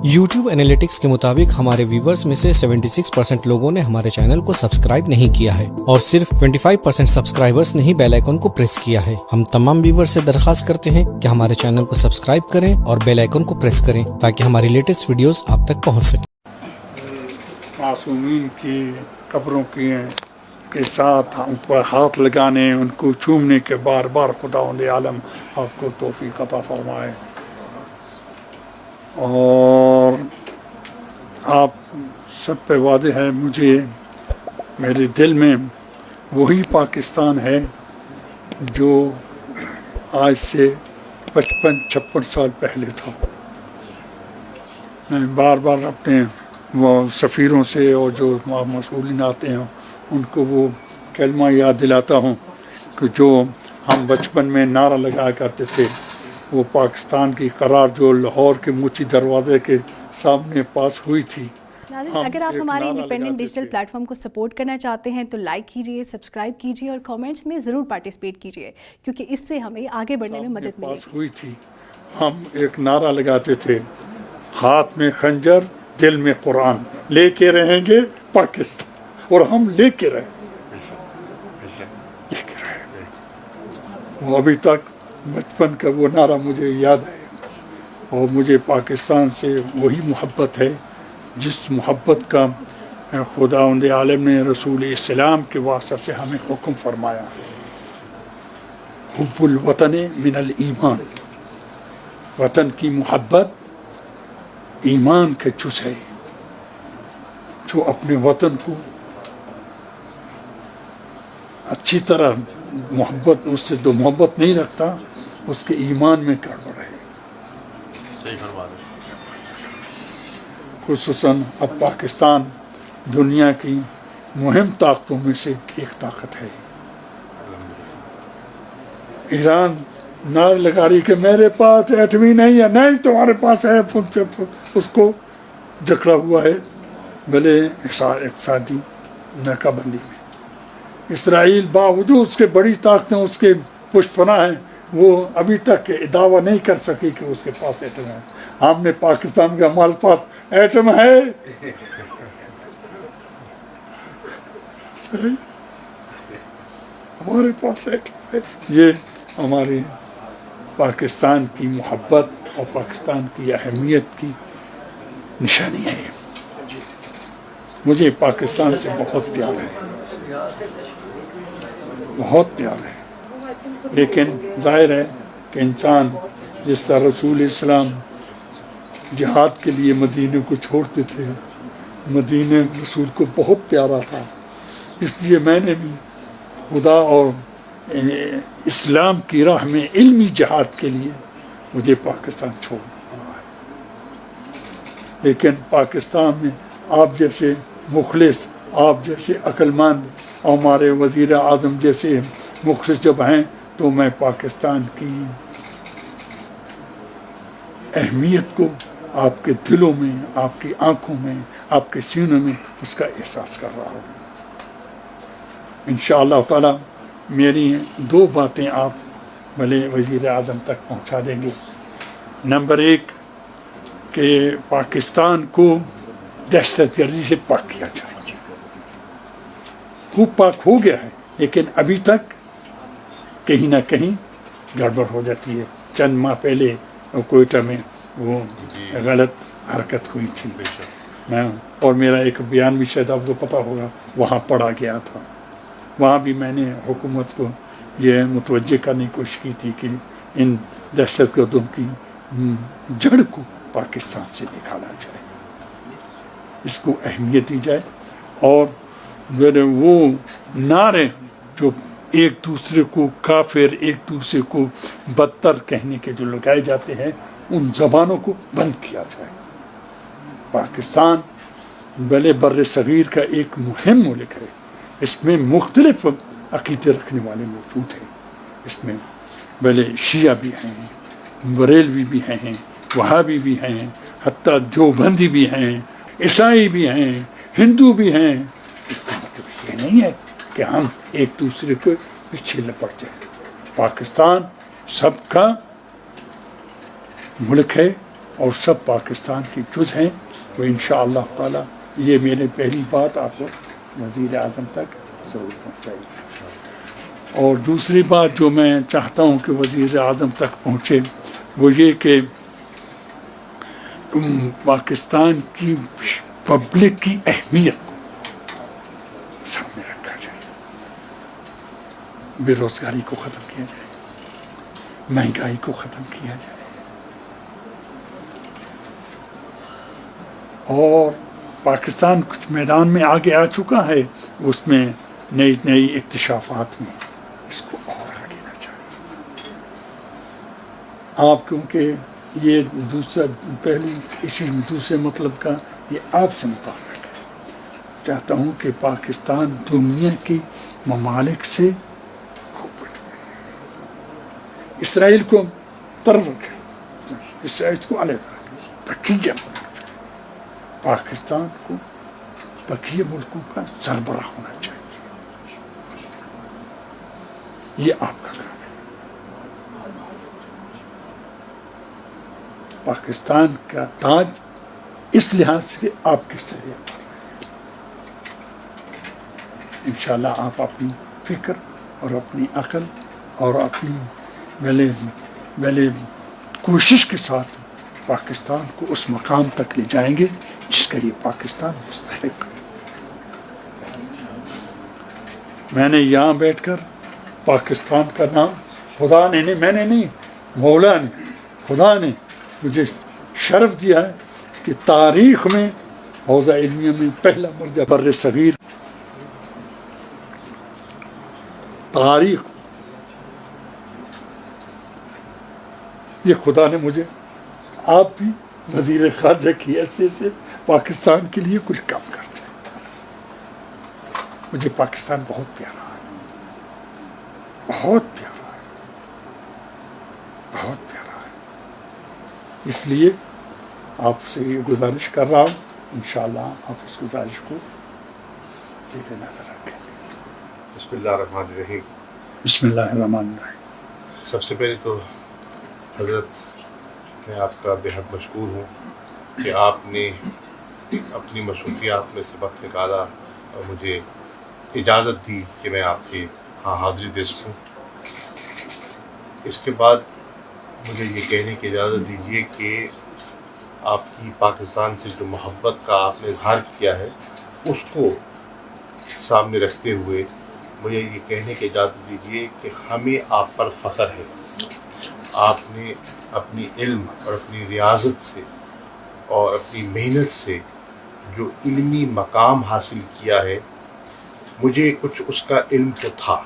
YouTube analytics کے مطابق ہمارے ویورز میں سے 76% لوگوں نے ہمارے چینل کو سبسکرائب نہیں کیا ہے اور صرف 25% سبسکرائبرز نے ہی بیل آئیکن کو پریس کیا ہے۔ ہم تمام ویورز سے درخواست کرتے ہیں کہ ہمارے چینل کو سبسکرائب کریں اور بیل آئیکن کو پریس کریں تاکہ ہماری لیٹسٹ ویڈیوز آپ تک پہنچ سکیں۔ معصومین کی قبروں کے ساتھ ان پر ہاتھ لگانے، ان کو چومنے کے بار بار خداوند عالم آپ کو توفیق عطا فرمائے۔ اور آپ سب پہ واضح ہے، مجھے میرے دل میں وہی پاکستان ہے جو آج سے 55-56 سال پہلے تھا۔ میں بار بار اپنے وہ سفیروں سے اور جو مسئولین آتے ہیں ان کو وہ کلمہ یاد دلاتا ہوں کہ جو ہم بچپن میں نعرہ لگایا کرتے تھے، وہ پاکستان کی قرار جو لاہور کے موچی دروازے کے سامنے پاس ہوئی تھی۔ ناظرین، اگر آپ ہمارے انڈیپینڈنٹ ڈیجیٹل پلیٹ فارم کو سپورٹ کرنا چاہتے ہیں تو لائک کیجئے، سبسکرائب کیجئے اور کامنٹس میں ضرور پارٹیسپیٹ کیجئے، کیونکہ اس سے ہمیں آگے بڑھنے میں مدد ملے گی۔ ہوئی تھی، ہم ایک نعرہ لگاتے تھے، ہاتھ میں خنجر دل میں قرآن، لے کے رہیں گے پاکستان، اور ہم لے کے رہے۔ وہ ابھی تک بچپن کا وہ نعرہ مجھے یاد ہے، اور مجھے پاکستان سے وہی محبت ہے جس محبت کا خداوند عالم نے رسول اسلام کے واسطے سے ہمیں حکم فرمایا۔ حب الوطن من الایمان، وطن کی محبت ایمان کا جز ہے۔ جو اپنے وطن کو اچھی طرح محبت، اس سے دو محبت نہیں رکھتا، اس کے ایمان میں گڑبڑ ہے۔ صحیح فرما رہے ہیں۔ خصوصاً اب پاکستان دنیا کی مہم طاقتوں میں سے ایک طاقت ہے۔ ایران نعرہ لگا رہی کہ میرے پاس ایٹمی نہیں ہے، نہیں تمہارے پاس ہے، اس کو جکڑا ہوا ہے بھلے اقتصادی ناکہ بندی میں۔ اسرائیل باوجود اس کے بڑی طاقتیں اس کے پشت پناہ ہیں، وہ ابھی تک دعویٰ نہیں کر سکی کہ اس کے پاس ایٹم ہے۔ ہم نے پاکستان کا ہمارے پاس ایٹم ہے، صحیح، ہمارے پاس ایٹم ہے۔ یہ ہماری پاکستان کی محبت اور پاکستان کی اہمیت کی نشانی ہے۔ مجھے پاکستان سے بہت پیار ہے، بہت پیار ہے، لیکن ظاہر ہے کہ انسان جس طرح رسول اسلام جہاد کے لیے مدینے کو چھوڑتے تھے، مدینہ رسول کو بہت پیارا تھا، اس لیے میں نے بھی خدا اور اسلام کی راہ میں علمی جہاد کے لیے مجھے پاکستان چھوڑنا پڑا ہے۔ لیکن پاکستان میں آپ جیسے مخلص، آپ جیسے عقل مند، ہمارے وزیر اعظم جیسے مخلص جب ہیں تو میں پاکستان کی اہمیت کو آپ کے دلوں میں، آپ کی آنکھوں میں، آپ کے سینوں میں اس کا احساس کر رہا ہوں۔ انشاءاللہ تعالی میری دو باتیں آپ بھلے وزیر اعظم تک پہنچا دیں گے۔ نمبر ایک کہ پاکستان کو دہشت گردی سے پاک کیا جائے۔ خوب پاک ہو گیا ہے، لیکن ابھی تک کہیں نہ کہیں گڑبڑ ہو جاتی ہے۔ چند ماہ پہلے کوئٹہ میں وہ غلط حرکت ہوئی تھی، میں اور میرا ایک بیان بھی شاید آپ کو پتہ ہوگا وہاں پڑھا گیا تھا۔ وہاں بھی میں نے حکومت کو یہ متوجہ کرنے کی کوشش کی تھی کہ ان دہشت گردوں کی جڑ کو پاکستان سے نکالا جائے، اس کو اہمیت دی جائے، اور وہ نعرے جو ایک دوسرے کو کافر، ایک دوسرے کو بدتر کہنے کے جو لگائے جاتے ہیں، ان زبانوں کو بند کیا جائے۔ پاکستان بھلے بر صغیر کا ایک مہم ملک ہے، اس میں مختلف عقیدے رکھنے والے موجود ہیں، اس میں بھلے شیعہ بھی ہیں، بریلوی بھی ہیں، وہابی بھی ہیں، حتیٰ دیوبندی بھی ہیں، عیسائی بھی ہیں، ہندو بھی ہیں۔ اس کا مطلب یہ نہیں ہے کہ ہم ایک دوسرے کو پیچھے لپٹ جائیں۔ پاکستان سب کا ملک ہے، اور سب پاکستان کے جز ہیں، وہ انشاءاللہ تعالی یہ میری پہلی بات آپ کو وزیر اعظم تک ضرور پہنچائیے۔ اور دوسری بات جو میں چاہتا ہوں کہ وزیر اعظم تک پہنچے وہ یہ کہ پاکستان کی پبلک کی اہمیت کو سامنے رکھا جائے، بے روزگاری کو ختم کیا جائے، مہنگائی کو ختم کیا جائے، اور پاکستان کچھ میدان میں آگے آ چکا ہے، اس میں نئی نئی اکتشافات میں اس کو اور آگے نہ چاہیے۔ آپ کیونکہ یہ دوسرے مطلب کا یہ آپ سے متعلق ہے، چاہتا ہوں کہ پاکستان دنیا کی ممالک سے خوب اسرائیل کو طرف رکھے، اسرائیل کو علیحدہ رکھے، بقیہ پاکستان کو بقیہ ملکوں کا سربراہ ہونا چاہیے، یہ آپ کا کام ہے۔ پاکستان کا تاج اس لحاظ سے آپ کس طرح انشاءاللہ آپ اپنی فکر اور اپنی عقل اور اپنی بھلے کوشش کے ساتھ پاکستان کو اس مقام تک لے جائیں گے جس کا یہ پاکستان مستحق ہے۔ میں نے یہاں بیٹھ کر پاکستان کا نام خدا نے نہیں، میں نے نہیں، مولا نے، خدا نے مجھے شرف دیا ہے کہ تاریخ میں حوزہ علمیہ میں پہلا مرجع بر صغیر تاریخ، یہ خدا نے مجھے، آپ بھی وزیر خارجہ کی حیثیت سے پاکستان کے لیے کچھ کام کرتے ہیں۔ مجھے پاکستان بہت پیارا ہے، بہت پیارا ہے، بہت پیارا ہے۔ اس لیے آپ سے یہ گزارش کر رہا ہوں، انشاءاللہ آپ اس گزارش کو زیر نظر رکھیں۔ بسم اللہ الرحمن الرحیم۔ بسم اللہ الرحمن الرحیم۔ سب سے پہلے تو حضرت میں آپ کا بے حد مشکور ہوں کہ آپ نے اپنی مصروفیات میں سے وقت نکالا اور مجھے اجازت دی کہ میں آپ کے ہاں حاضری دے سکوں۔ اس کے بعد مجھے یہ کہنے کی اجازت دیجیے کہ آپ کی پاکستان سے جو محبت کا آپ نے اظہار کیا ہے اس کو سامنے رکھتے ہوئے مجھے یہ کہنے کی اجازت دیجیے کہ ہمیں آپ پر فخر ہے۔ آپ نے اپنی علم اور اپنی ریاضت سے اور اپنی محنت سے جو علمی مقام حاصل کیا ہے، مجھے کچھ اس کا علم تو تھا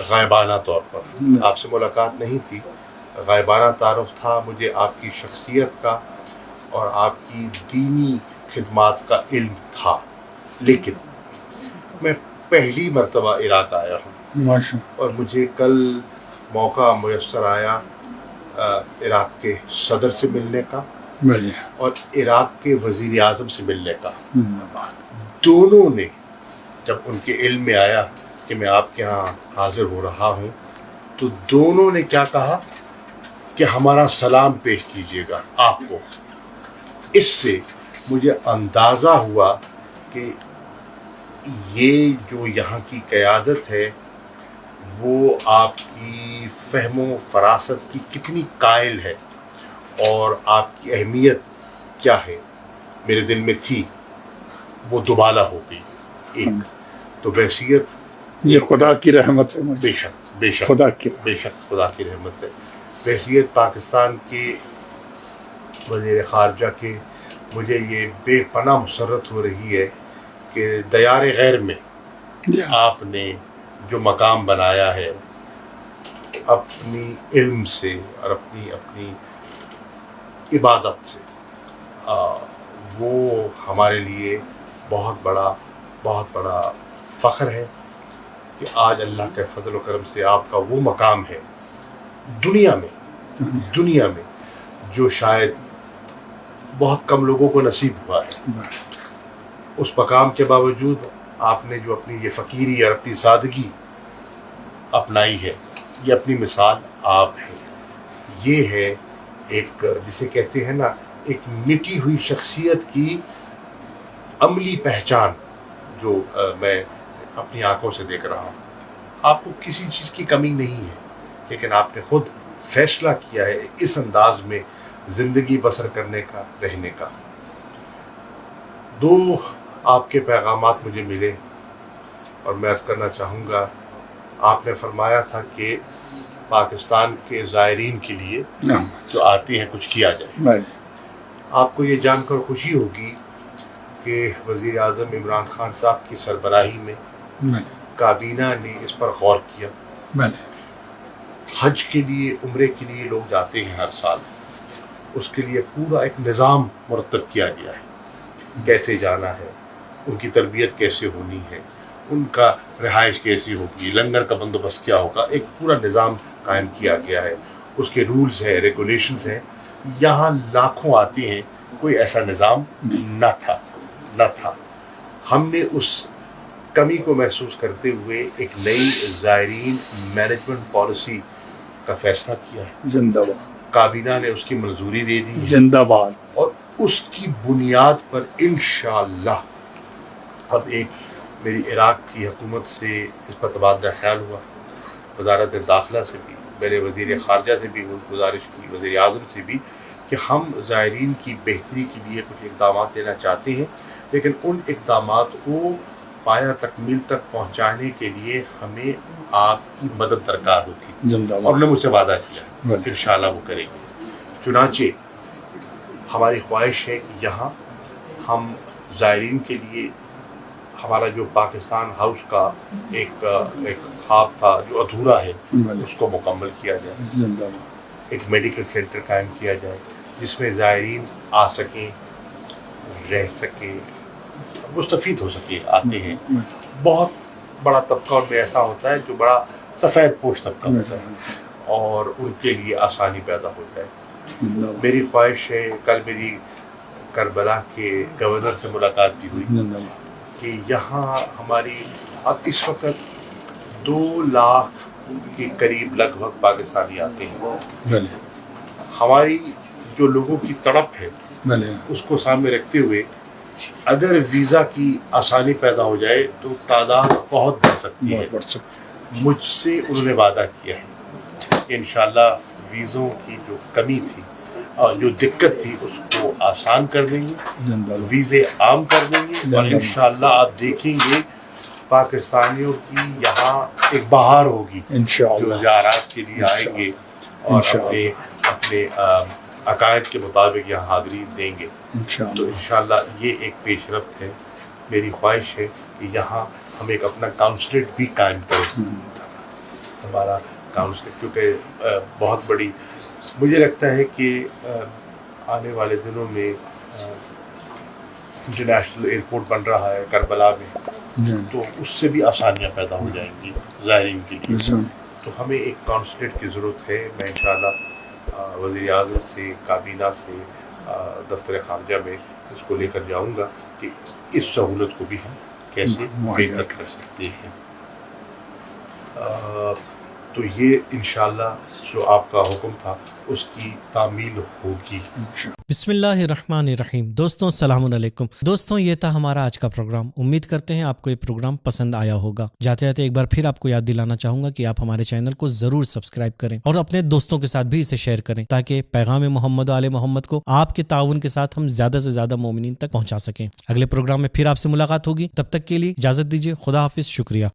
غائبانہ طور پر، آپ سے ملاقات نہیں تھی، غائبانہ تعارف تھا مجھے آپ کی شخصیت کا اور آپ کی دینی خدمات کا علم تھا، لیکن میں پہلی مرتبہ عراق آیا ہوں اور مجھے کل موقع میسر آیا عراق کے صدر سے ملنے کا اور عراق کے وزیر اعظم سے ملنے کا۔ دونوں نے جب ان کے علم میں آیا کہ میں آپ کے ہاں حاضر ہو رہا ہوں تو دونوں نے کیا کہا کہ ہمارا سلام پیش کیجیے گا آپ کو۔ اس سے مجھے اندازہ ہوا کہ یہ جو یہاں کی قیادت ہے وہ آپ کی فہم و فراست کی کتنی قائل ہے اور آپ کی اہمیت کیا ہے میرے دل میں تھی، وہ دوبالا ہو گئی ایک تو بحثیت یہ خدا کی رحمت ہے، بے شک بے شک خدا کی بے شک خدا کی رحمت ہے۔ بحثیت پاکستان کے وزیر خارجہ کے مجھے یہ بے پناہ مسرت ہو رہی ہے کہ دیار غیر میں آپ نے جو مقام بنایا ہے اپنی علم سے اور اپنی عبادت سے، وہ ہمارے لیے بہت بڑا فخر ہے کہ آج اللہ کے فضل و کرم سے آپ کا وہ مقام ہے دنیا میں جو شاید بہت کم لوگوں کو نصیب ہوا ہے۔ اس مقام کے باوجود آپ نے جو اپنی یہ فقیری اور اپنی سادگی اپنائی ہے، یہ اپنی مثال آپ ہے۔ یہ ہے ایک جسے کہتے ہیں نا ایک مٹی ہوئی شخصیت کی عملی پہچان جو میں اپنی آنکھوں سے دیکھ رہا ہوں. آپ کو کسی چیز کی کمی نہیں ہے، لیکن آپ نے خود فیصلہ کیا ہے اس انداز میں زندگی بسر کرنے کا، رہنے کا. 2 آپ کے پیغامات مجھے ملے اور میں عرض کرنا چاہوں گا. آپ نے فرمایا تھا کہ پاکستان کے زائرین کے لیے جو آتے ہیں کچھ کیا جائے. آپ کو یہ جان کر خوشی ہوگی کہ وزیر اعظم عمران خان صاحب کی سربراہی میں کابینہ نے اس پر غور کیا. حج کے لیے، عمرے کے لیے لوگ جاتے ہیں ہر سال، اس کے لیے پورا ایک نظام مرتب کیا گیا ہے. کیسے جانا ہے، ان کی تربیت کیسے ہونی ہے، ان کا رہائش کیسی ہوگی، لنگر کا بندوبست کیا ہوگا، ایک پورا نظام قائم کیا گیا ہے. اس کے رولز ہیں، ریگولیشنز ہیں. یہاں لاکھوں آتے ہیں، کوئی ایسا نظام نہ تھا. ہم نے اس کمی کو محسوس کرتے ہوئے ایک نئی زائرین مینجمنٹ پالیسی کا فیصلہ کیا ہے. زندہ باد. کابینہ نے اس کی منظوری دے دی ہے. زندہ باد. اور اس کی بنیاد پر انشاءاللہ اب ایک میری عراق کی حکومت سے اس پر تبادلہ خیال ہوا، وزارت داخلہ سے بھی، میرے وزیر خارجہ سے بھی گزارش کی، وزیر اعظم سے بھی، کہ ہم زائرین کی بہتری کے لیے کچھ اقدامات لینا چاہتے ہیں، لیکن ان اقدامات کو پایہ تکمیل تک پہنچانے کے لیے ہمیں آپ کی مدد درکار ہوگی. اور نے مجھ سے وعدہ کیا انشاءاللہ وہ کریں گے. چنانچہ ہماری خواہش ہے کہ یہاں ہم زائرین کے لیے ہمارا جو پاکستان ہاؤس کا ایک خواب تھا جو ادھورا ہے اس کو مکمل کیا جائے. ایک میڈیکل سینٹر قائم کیا جائے جس میں زائرین آ سکیں، رہ سکیں، مستفید ہو سکے. آتے ہیں بہت بڑا طبقہ ان میں ایسا ہوتا ہے جو بڑا سفید پوش طبقہ ہوتا ہے اور ان کے لیے آسانی پیدا ہو جائے. میری خواہش ہے، کل میری کربلا کے گورنر سے ملاقات بھی ہوئی کہ یہاں ہماری اب اس وقت 2 لاکھ کے قریب لگ بھگ پاکستانی آتے ہیں. ہماری جو لوگوں کی تڑپ ہے اس کو سامنے رکھتے ہوئے اگر ویزا کی آسانی پیدا ہو جائے تو تعداد بہت بڑھ سکتی ہے. مجھ سے انہوں نے وعدہ کیا ہے کہ انشاءاللہ ویزوں کی جو کمی تھی اور جو دقت تھی اس کو آسان کر دیں گے، ویزے عام کر دیں گے، اور انشاءاللہ آپ دیکھیں گے پاکستانیوں کی یہاں ایک بہار ہوگی جو زیارات کے لیے آئیں گے اور اپنے عقائد کے مطابق یہاں حاضری دیں گے. تو انشاءاللہ یہ ایک پیش رفت ہے. میری خواہش ہے کہ یہاں ہم ایک اپنا کاؤنسلیٹ بھی قائم کریں. ہمارا کاؤنسلیٹ کیونکہ بہت بڑی، مجھے لگتا ہے کہ آنے والے دنوں میں انٹرنیشنل ایئرپورٹ بن رہا ہے کربلا میں، تو اس سے بھی آسانیاں پیدا ہو جائیں گی زائرین کے لیے. تو ہمیں ایک کاؤنسلیٹ کی ضرورت ہے. میں انشاءاللہ وزیر اعظم سے، کابینہ سے، دفتر خارجہ میں اس کو لے کر جاؤں گا کہ اس سہولت کو بھی ہم کیسے بہتر کر سکتے ہیں. تو یہ انشاءاللہ جو آپ کا حکم تھا اس کی تعمیل ہوگی. بسم اللہ الرحمن الرحیم. دوستوں السلام علیکم. دوستوں یہ تھا ہمارا آج کا پروگرام. امید کرتے ہیں آپ کو یہ پروگرام پسند آیا ہوگا. جاتے جاتے ایک بار پھر آپ کو یاد دلانا چاہوں گا کہ آپ ہمارے چینل کو ضرور سبسکرائب کریں اور اپنے دوستوں کے ساتھ بھی اسے شیئر کریں تاکہ پیغام محمد و آل محمد کو آپ کے تعاون کے ساتھ ہم زیادہ سے زیادہ مومنین تک پہنچا سکیں. اگلے پروگرام میں پھر آپ سے ملاقات ہوگی. تب تک کے لیے اجازت دیجیے. خدا حافظ. شکریہ.